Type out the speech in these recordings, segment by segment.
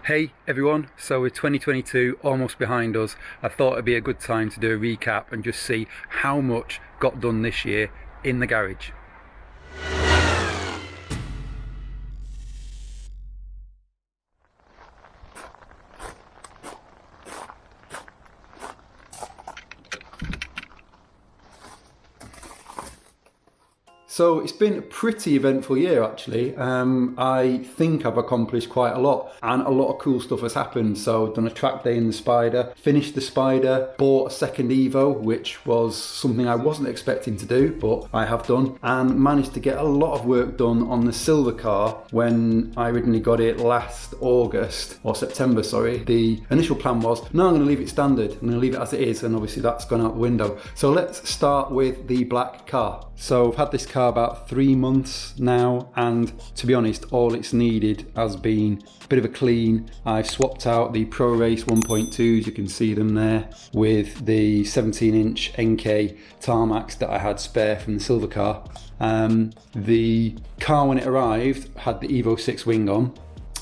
Hey everyone, so with 2022 almost behind us, I thought it'd be a good time to do a recap and just see how much got done this year in the garage. So it's been a pretty eventful year actually. I think I've accomplished quite a lot and a lot of cool stuff has happened. So I've done a track day in the Spider, finished the Spider, bought a second Evo, which was something I wasn't expecting to do, but I have done, and managed to get a lot of work done on the silver car when I originally got it last August, or September, sorry. The initial plan was, no, I'm gonna leave it standard. I'm gonna leave it as it is, and obviously that's gone out the window. So let's start with the black car. So I've had this car about 3 months now, and to be honest, all it's needed has been a bit of a clean. I've swapped out the Pro Race 1.2s, you can see them there, with the 17-inch NK tarmacs that I had spare from the silver car. The car when it arrived had the Evo 6 wing on,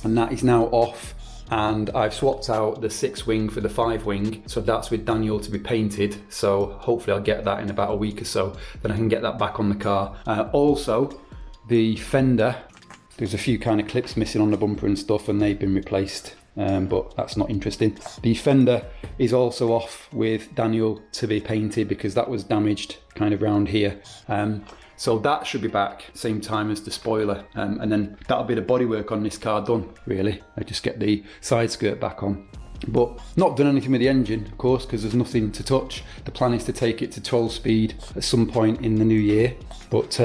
and that is now off. And I've swapped out the 6 wing for the 5 wing, so that's with Daniel to be painted, so hopefully I'll get that in about a week or so, then I can get that back on the car. Also, the fender, there's a few kind of clips missing on the bumper and stuff, and they've been replaced, but that's not interesting. The fender is also off with Daniel to be painted because that was damaged kind of round here. So that should be back same time as the spoiler, and then that'll be the bodywork on this car done, really. I just get the side skirt back on. But not done anything with the engine, of course, because there's nothing to touch. The plan is to take it to 12 speed at some point in the new year. But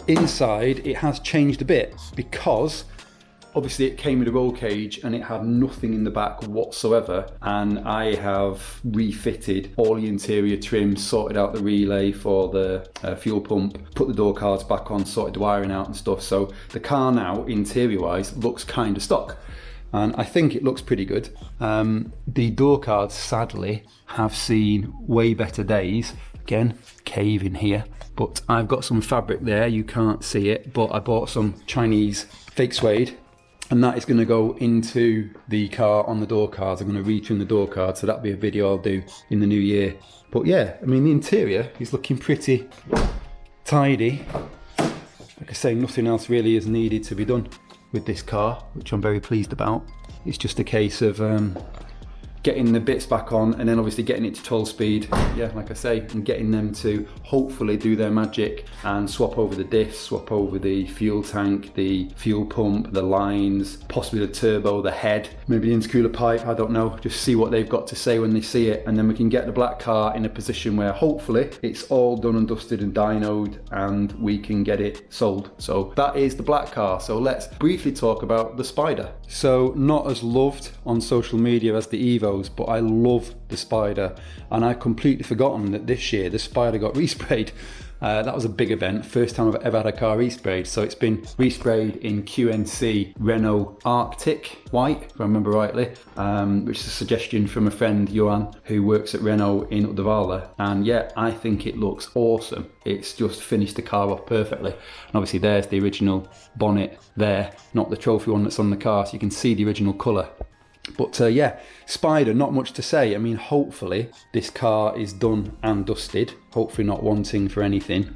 inside it has changed a bit because obviously it came with a roll cage and it had nothing in the back whatsoever, and I have refitted all the interior trim, sorted out the relay for the fuel pump, put the door cards back on, sorted the wiring out and stuff. So the car now, interior wise, looks kind of stock, and I think it looks pretty good. The door cards sadly have seen way better days. Again, cave in here, but I've got some fabric there, you can't see it, but I bought some Chinese fake suede, and that is going to go into the car on the door cards. I'm going to retrim the door cards, so that'll be a video I'll do in the new year. But yeah, I mean, the interior is looking pretty tidy. Like I say, nothing else really is needed to be done with this car, which I'm very pleased about. It's just a case of getting the bits back on, and then obviously getting it to 12 speed, yeah, like I say, and getting them to hopefully do their magic and swap over the diffs, swap over the fuel tank, the fuel pump, the lines, possibly the turbo, the head, maybe the intercooler pipe, I don't know. Just see what they've got to say when they see it, and then we can get the black car in a position where hopefully it's all done and dusted and dynoed and we can get it sold. So that is the black car. So let's briefly talk about the Spider. So not as loved on social media as the Evo, but I love the Spider, and I've completely forgotten that this year the Spider got resprayed. That was a big event, first time I've ever had a car resprayed. So it's been resprayed in QNC Renault Arctic white, if I remember rightly, which is a suggestion from a friend, Johan, who works at Renault in Uddevalla. And yeah, I think it looks awesome. It's just finished the car off perfectly. And obviously there's the original bonnet there, not the trophy one that's on the car, so you can see the original colour. But yeah, Spider, not much to say. I mean, hopefully this car is done and dusted, hopefully not wanting for anything,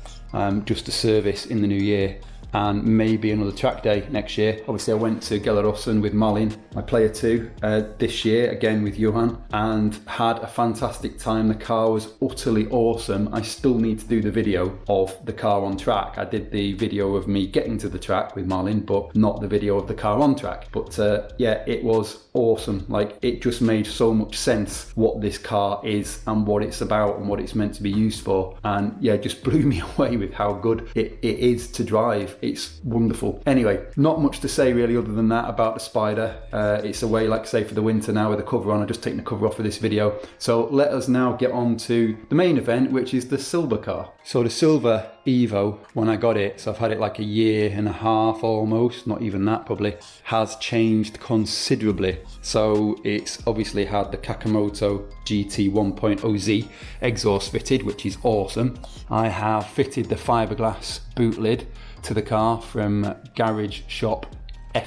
just a service in the new year, and maybe another track day next year. Obviously I went to Gellerossen with Malin, my player 2, this year, again with Johan, and had a fantastic time. The car was utterly awesome. I still need to do the video of the car on track. I did the video of me getting to the track with Malin, but not the video of the car on track. But yeah, it was awesome. Like, it just made so much sense what this car is and what it's about and what it's meant to be used for. And yeah, it just blew me away with how good it is to drive. It's wonderful. Anyway, not much to say really other than that about the Spider. It's away, like I say, for the winter now with the cover on. I've just taken the cover off for this video. So let us now get on to the main event, which is the silver car. So the silver Evo, when I got it, so I've had it like a year and a half almost, not even that probably, has changed considerably. So it's obviously had the Kakamoto GT 1.0Z exhaust fitted, which is awesome. I have fitted the fiberglass boot lid to the car from Garage Shop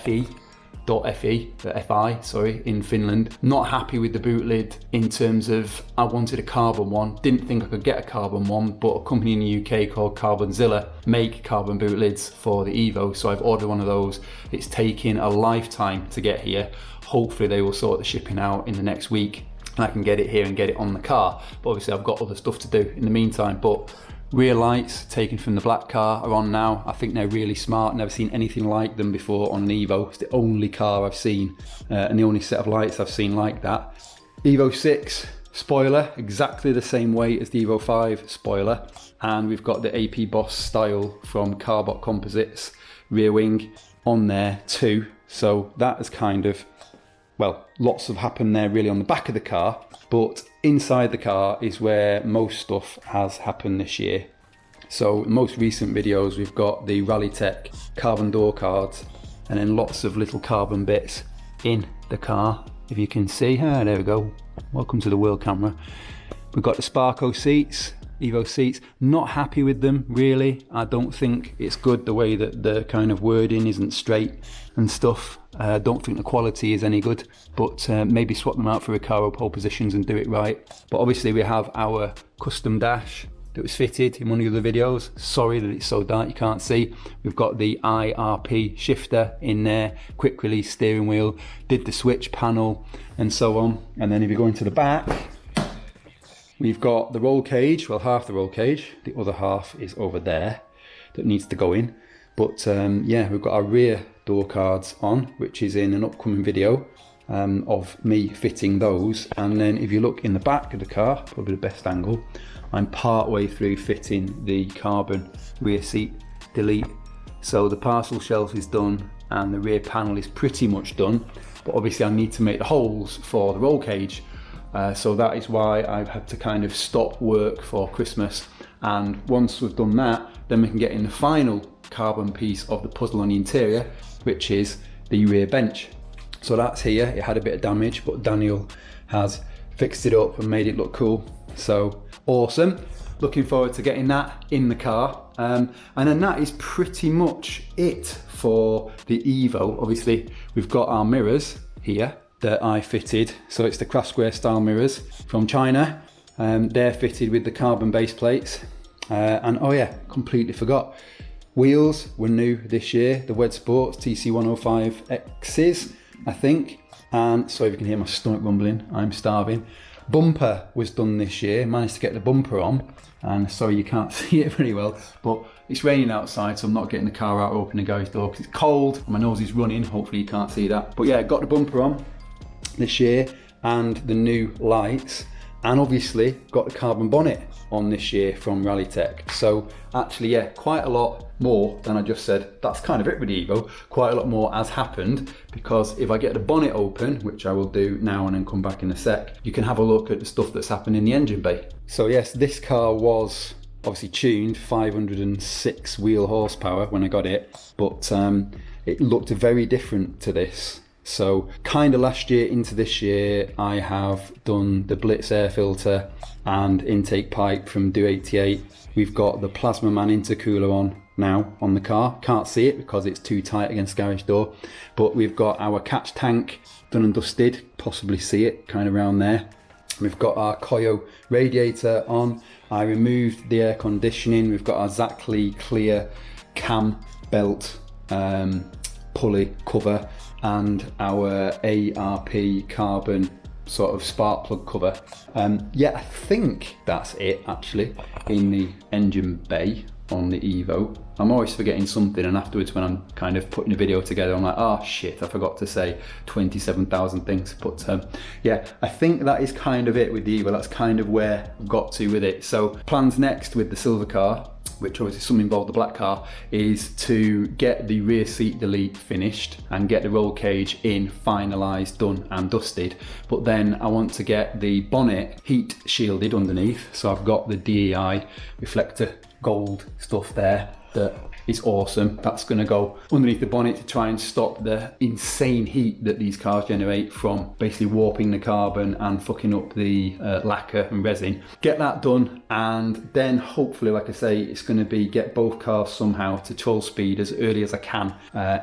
FE. .fe, FI, sorry, in Finland. Not happy with the boot lid in terms of I wanted a carbon one. Didn't think I could get a carbon one, but a company in the UK called Carbonzilla make carbon boot lids for the Evo, so I've ordered one of those. It's taken a lifetime to get here. Hopefully they will sort the shipping out in the next week and I can get it here and get it on the car. But obviously I've got other stuff to do in the meantime. But rear lights taken from the black car are on now. I think they're really smart. Never seen anything like them before on an Evo. It's the only car I've seen and the only set of lights I've seen like that. Evo 6 spoiler, exactly the same weight as the Evo 5 spoiler. And we've got the AP Boss style from Carbot Composites rear wing on there too. So that is kind of, well, lots have happened there really on the back of the car, but inside the car is where most stuff has happened this year. So in most recent videos, we've got the Rallytech carbon door cards and then lots of little carbon bits in the car. If you can see, there we go. Welcome to the world camera. We've got the Sparco seats, Evo seats. Not happy with them really. I don't think it's good the way that the kind of wording isn't straight and stuff. I don't think the quality is any good, but maybe swap them out for Recaro pole positions and do it right. But obviously we have our custom dash that was fitted in one of the other videos. Sorry that it's so dark you can't see. We've got the IRP shifter in there, quick release steering wheel, did the switch panel and so on. And then if you go into the back, we've got the roll cage, well half the roll cage, the other half is over there that needs to go in. But yeah, we've got our rear door cards on, which is in an upcoming video of me fitting those. And then if you look in the back of the car, probably the best angle, I'm part way through fitting the carbon rear seat delete. So the parcel shelf is done and the rear panel is pretty much done, but obviously I need to make the holes for the roll cage. So that is why I've had to kind of stop work for Christmas. And once we've done that, then we can get in the final carbon piece of the puzzle on the interior, which is the rear bench. So that's here. It had a bit of damage, but Daniel has fixed it up and made it look cool. So awesome. Looking forward to getting that in the car. And then that is pretty much it for the Evo. Obviously, we've got our mirrors here that I fitted. So it's the craft square style mirrors from China. They're fitted with the carbon base plates. And oh yeah, completely forgot. Wheels were new this year, the Wed Sports TC105X's, I think. And sorry if you can hear my stomach rumbling, I'm starving. Bumper was done this year, managed to get the bumper on. And sorry you can't see it very well, but it's raining outside, so I'm not getting the car out or opening the garage door because it's cold. My nose is running, hopefully you can't see that. But yeah, got the bumper on this year and the new lights. And obviously got the carbon bonnet on this year from Rallytech. So actually, yeah, quite a lot more than I just said. That's kind of it with the Evo. Quite a lot more has happened, because if I get the bonnet open, which I will do now and then come back in a sec, you can have a look at the stuff that's happened in the engine bay. So yes, this car was obviously tuned 506 wheel horsepower when I got it, but it looked very different to this. So kind of last year into this year, I have done the Blitz air filter and intake pipe from Do 88. We've got the Plasma Man intercooler on now on the car. Can't see it because it's too tight against garage door, but we've got our catch tank done and dusted, possibly see it kind of around there. We've got our Koyo radiator on. I removed the air conditioning. We've got our Zackley clear cam belt pulley cover and our ARP carbon sort of spark plug cover. Yeah, I think that's it actually in the engine bay on the Evo. I'm always forgetting something, and afterwards when I'm kind of putting a video together, I'm like, oh shit, I forgot to say 27,000 things. But yeah, I think that is kind of it with the Evo. That's kind of where I've got to with it. So plans next with the silver car, which obviously some involve the black car, is to get the rear seat delete finished and get the roll cage in, finalised, done and dusted. But then I want to get the bonnet heat shielded underneath. So I've got the DEI reflector gold stuff there that is awesome. That's going to go underneath the bonnet to try and stop the insane heat that these cars generate from basically warping the carbon and fucking up the lacquer and resin. Get that done, and then hopefully, like I say, it's going to be get both cars somehow to 12 speed as early as I can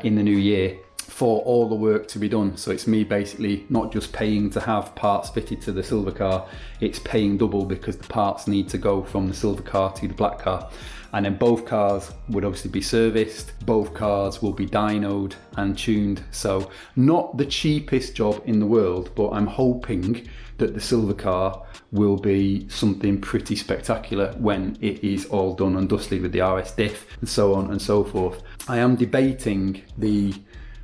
in the new year. for all the work to be done. So it's me basically not just paying to have parts fitted to the silver car, it's paying double because the parts need to go from the silver car to the black car. And then both cars would obviously be serviced, both cars will be dynoed and tuned. So not the cheapest job in the world, but I'm hoping that the silver car will be something pretty spectacular when it is all done and dusted with the RS diff and so on and so forth. I am debating the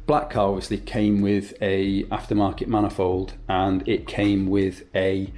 black car obviously came with a aftermarket manifold, and it came with a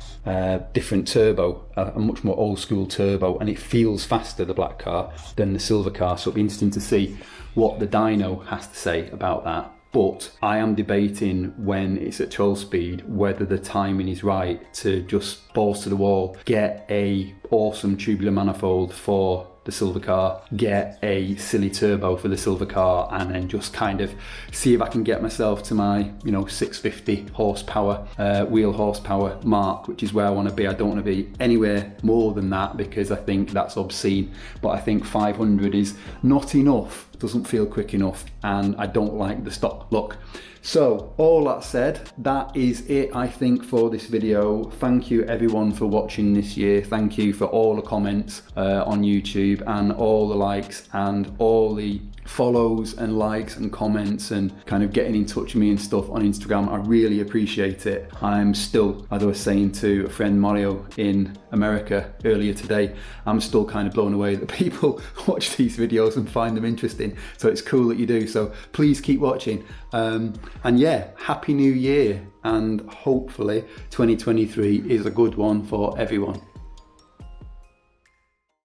different turbo, a much more old school turbo, and it feels faster, the black car, than the silver car. So it'll be interesting to see what the dyno has to say about that. But I am debating when it's at 12 speed whether the timing is right to just balls to the wall, get a awesome tubular manifold for the silver car, get a silly turbo for the silver car, and then just kind of see if I can get myself to my 650 horsepower wheel horsepower mark, which is where I want to be. I don't want to be anywhere more than that because I think that's obscene, but I think 500 is not enough, doesn't feel quick enough, and I don't like the stock look. So all that said, that is it, I think, for this video. Thank you everyone for watching this year. Thank you for all the comments on YouTube and all the likes and all the follows and likes and comments and kind of getting in touch with me and stuff on Instagram. I really appreciate it. I'm still, as I was saying to a friend Mario in America earlier today, I'm still kind of blown away that people watch these videos and find them interesting. So it's cool that you do. So please keep watching. And yeah, happy new year, and hopefully 2023 is a good one for everyone.